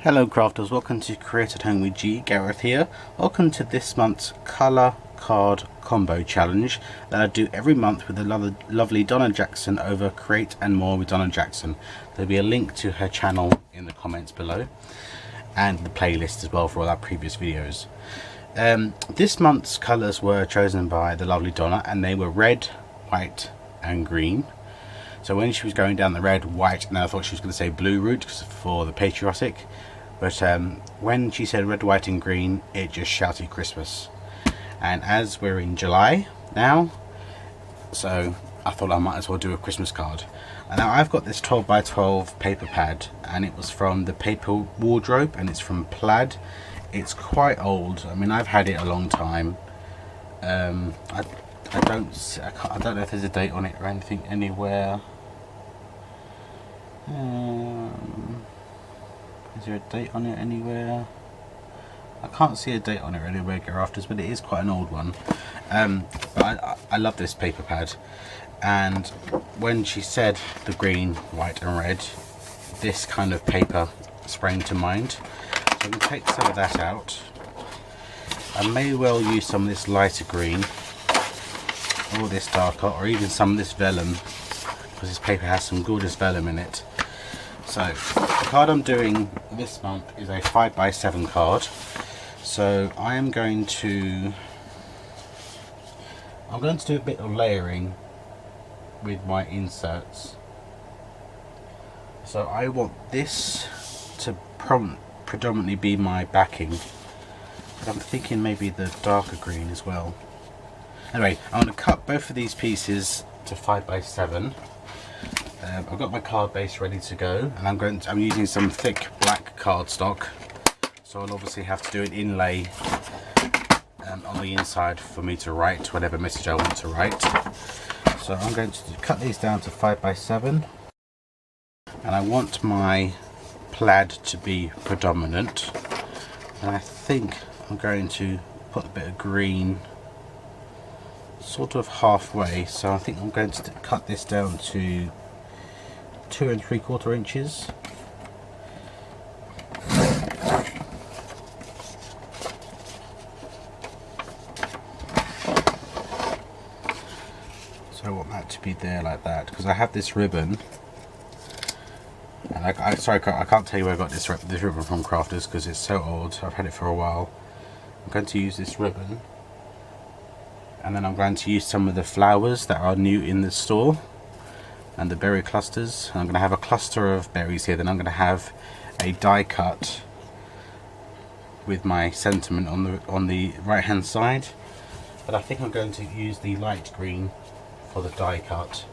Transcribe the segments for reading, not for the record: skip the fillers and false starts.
Hello crafters, welcome to Create at Home with G. Gareth here. Welcome to this month's colour card combo challenge that I do every month with the lovely Donna Jackson over Create and More with Donna Jackson. There'll be a link to her channel in the comments below and the playlist as well for all our previous videos. This month's colours were chosen by the lovely Donna and they were red, white and green. So when she was going down the red, white, and I thought she was going to say blue route for the patriotic, but when she said red, white and green, it just shouted Christmas. And as we're in July now, so I thought I might as well do a Christmas card. And now I've got this 12 by 12 paper pad, and it was from the Paper Wardrobe, and it's from Plaid. It's quite old. I mean, I've had it a long time. I don't know if there's a date on it or anything anywhere. Is there a date on it anywhere? I can't see a date on it anywhere, Garafters, but it is quite an old one. But I love this paper pad, and when she said the green, white and red, this kind of paper sprang to mind. So I'm going to take some of that out. I may well use some of this lighter green, or this darker, or even some of this vellum, because this paper has some gorgeous vellum in it. So the card I'm doing this month is a 5 by 7 card. So I am going to do a bit of layering with my inserts. So I want this to predominantly be my backing, but I'm thinking maybe the darker green as well. Anyway, I'm going to cut both of these pieces to 5 by 7. I've got my card base ready to go, and I'm using some thick black cardstock, so I'll obviously have to do an inlay on the inside for me to write whatever message I want to write. So I'm going to cut these down to 5 by 7, and I want my plaid to be predominant, and I think I'm going to put a bit of green sort of halfway, so I think I'm going to cut this down to 2 3/4 inches. So I want that to be there like that, because I have this ribbon, and I can't tell you where I got this ribbon from, Crafters, because it's so old. I've had it for a while. I'm going to use this ribbon, and then I'm going to use some of the flowers that are new in the store and the berry clusters. I'm going to have a cluster of berries here, then I'm going to have a die cut with my sentiment on the right hand side, but I think I'm going to use the light green for the die cut.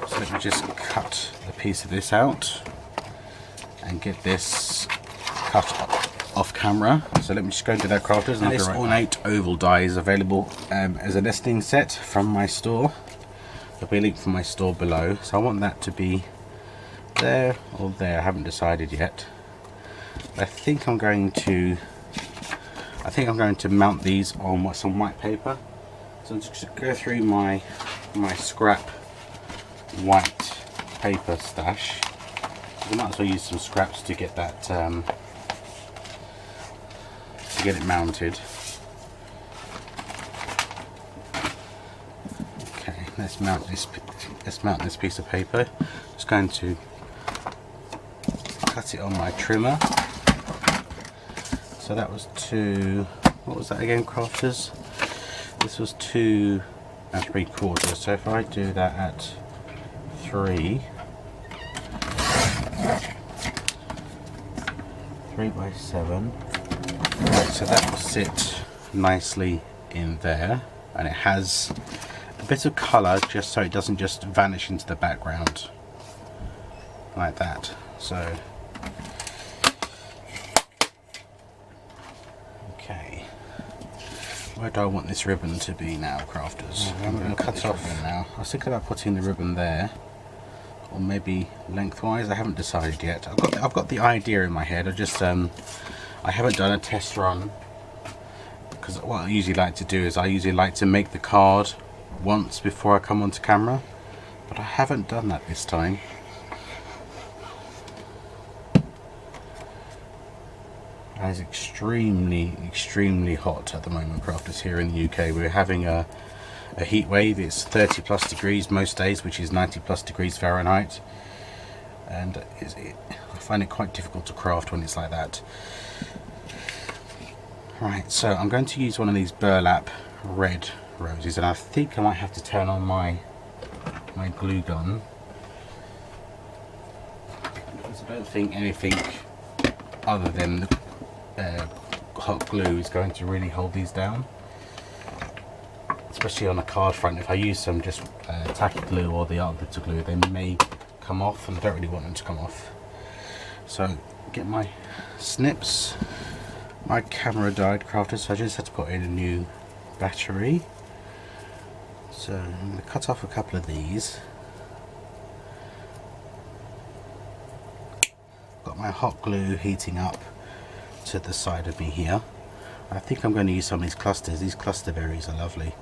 So let me just cut a piece of this out and get this cut off camera. So let me just go into that, Crafters. And this ornate oval die is available as a nesting set from my store. There'll be a link from my store below. So I want that to be there or there. I haven't decided yet. I think I'm going to mount these on some white paper. So I'm just going to go through my scrap white paper stash. I might as well use some scraps to get that to get it mounted. Let's mount this piece of paper. Just going to cut it on my trimmer. So that was what was that again, Crafters? This was 2 3/4. So if I do that at 3 by 7, so that will sit nicely in there, and it has a bit of colour just so it doesn't just vanish into the background like that. So okay, where do I want this ribbon to be now, Crafters? I'm going to cut off now. I was thinking about putting the ribbon there, or maybe lengthwise. I haven't decided yet. I've got the idea in my head. I haven't done a test run, because what I usually like to do is I usually like to make the card once before I come onto camera, but I haven't done that this time. And it's extremely hot at the moment, crafters, here in the UK. We're having a heat wave. It's 30 plus degrees most days, which is 90 plus degrees Fahrenheit, and I find it quite difficult to craft when it's like that. Right, so I'm going to use one of these burlap red roses, and I think I might have to turn on my glue gun, because I don't think anything other than the hot glue is going to really hold these down, especially on a card front. If I use some just tacky glue or the art glitter glue, they may come off, and I don't really want them to come off. So get my snips. My camera died, crafters, so I just had to put in a new battery. So I'm going to cut off a couple of these. Got my hot glue heating up to the side of me here. I think I'm going to use some of these clusters. These cluster berries are lovely.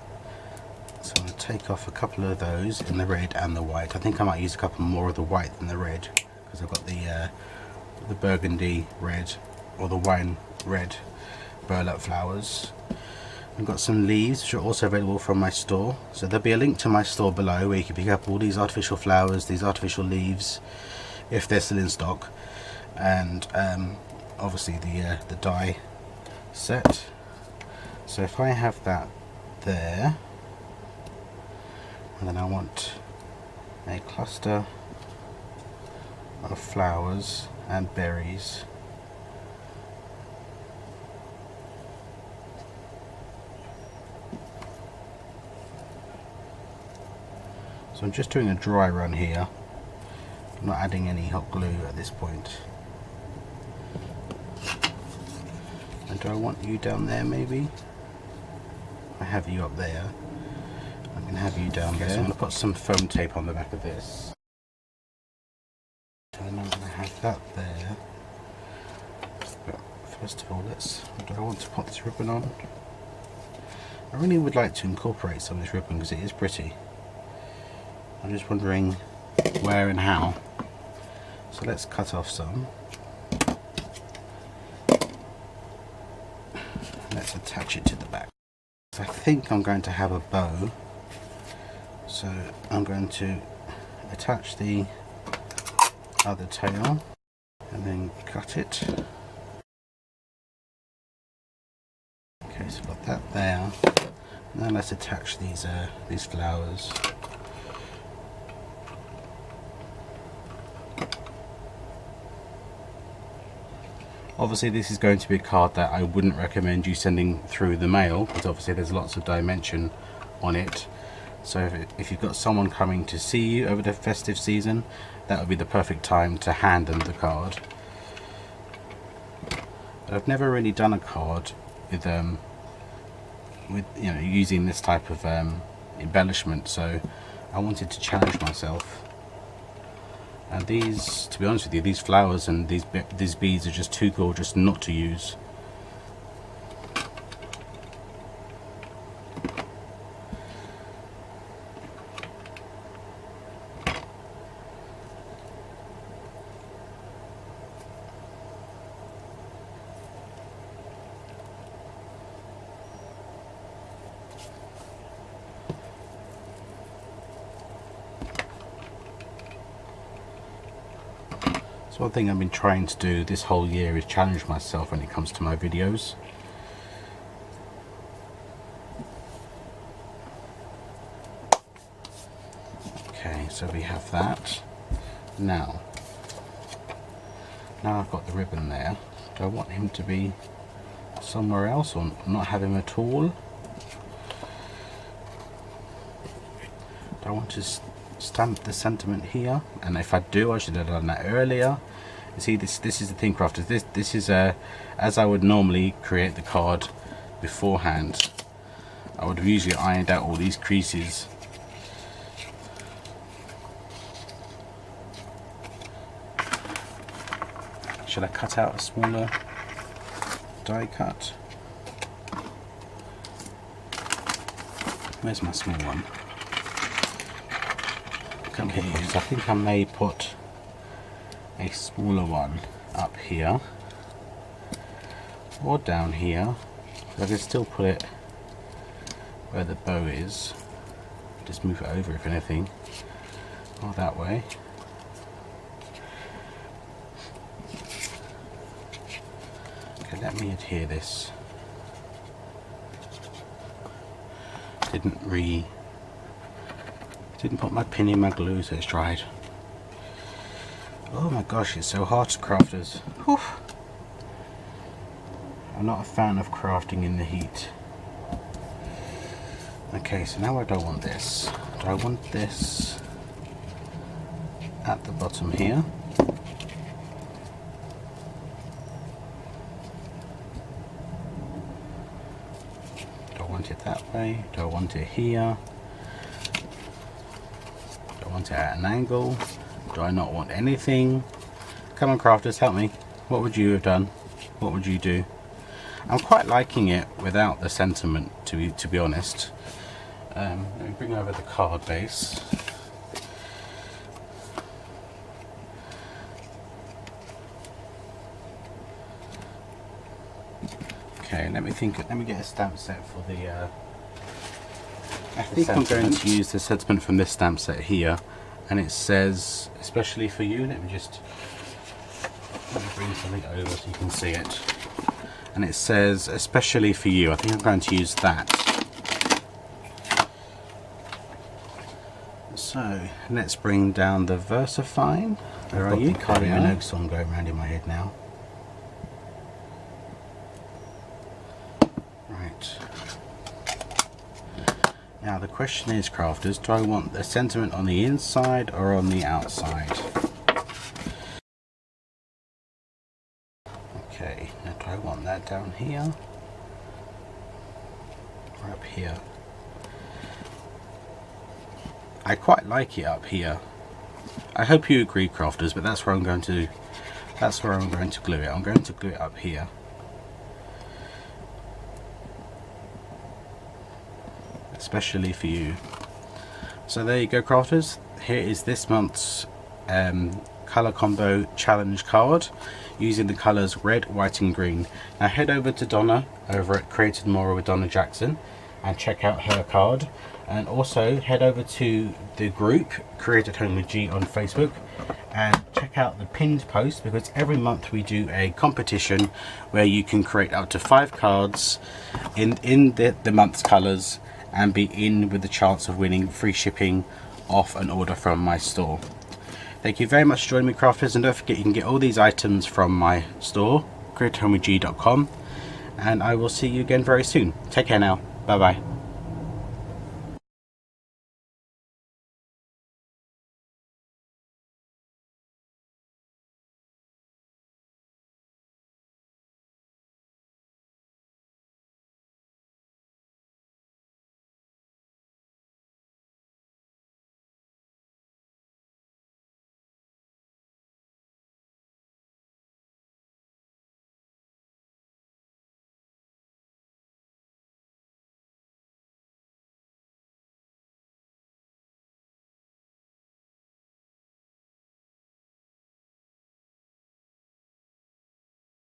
So I'm going to take off a couple of those in the red and the white. I think I might use a couple more of the white than the red, because I've got the burgundy red, or the wine red burlap flowers. I've got some leaves which are also available from my store, so there'll be a link to my store below where you can pick up all these artificial flowers, these artificial leaves, if they're still in stock, and obviously the die set. So if I have that there, and then I want a cluster of flowers and berries. So I'm just doing a dry run here. I'm not adding any hot glue at this point. And do I want you down there maybe? I have you up there. I'm going to have you down there. So I'm going to put some foam tape on the back of this. And I'm going to have that there. But first of all, do I want to put this ribbon on? I really would like to incorporate some of this ribbon because it is pretty. I'm just wondering where and how. So let's cut off some. Let's attach it to the back. I think I'm going to have a bow. So I'm going to attach the other tail and then cut it. Okay, so I've got that there. Now let's attach these flowers. Obviously this is going to be a card that I wouldn't recommend you sending through the mail, because obviously there's lots of dimension on it. So if you've got someone coming to see you over the festive season, that would be the perfect time to hand them the card. But I've never really done a card with using this type of embellishment, so I wanted to challenge myself. And these, to be honest with you, these flowers and these beads are just too gorgeous not to use. So one thing I've been trying to do this whole year is challenge myself when it comes to my videos. Okay, so we have that. Now I've got the ribbon there. Do I want him to be somewhere else or not have him at all? Do I want to stamp the sentiment here? And if I do, I should have done that earlier. You see, this is the thing, crafters. This is as I would normally create the card beforehand. I would have usually ironed out all these creases. Should I cut out a smaller die cut? Where's my small one? Okay, so I think I may put a smaller one up here. or down here. I can still put it where the bow is. Just move it over if anything, or that way. Okay, let me adhere this. Didn't put my pin in my glue, so it's dried. Oh my gosh, it's so hard, crafters. Whew. I'm not a fan of crafting in the heat. Okay, so now I don't want this. Do I want this at the bottom here? Do I want it that way? Do I want it here? Do I want it at an angle? Do I not want anything? Come on, crafters, help me. What would you have done? What would you do? I'm quite liking it without the sentiment, to be honest. Let me bring over the card base. Okay, let me get a stamp set for the I think I'm going to use the sentiment from this stamp set here, and it says, especially for you. Let me bring something over so you can see it. And it says, especially for you. I think I'm going to use that. So let's bring down the VersaFine. Where are you? The Kylie Minogue song going around in my head now. Right. Now the question is, crafters, do I want the sentiment on the inside or on the outside? Okay, now do I want that down here or up here? I quite like it up here. I hope you agree, crafters, but that's where I'm going to glue it. I'm going to glue it up here. Especially for you. So there you go, crafters. Here is this month's colour combo challenge card using the colours red, white and green. Now head over to Donna over at Created More with Donna Jackson and check out her card, and also head over to the group Create at Home with G on Facebook and check out the pinned post, because every month we do a competition where you can create up to 5 cards in the month's colours and be in with the chance of winning free shipping off an order from my store. Thank you very much for joining me, crafters, and don't forget you can get all these items from my store, createathomewithg.com, and I will see you again very soon. Take care now. Bye bye.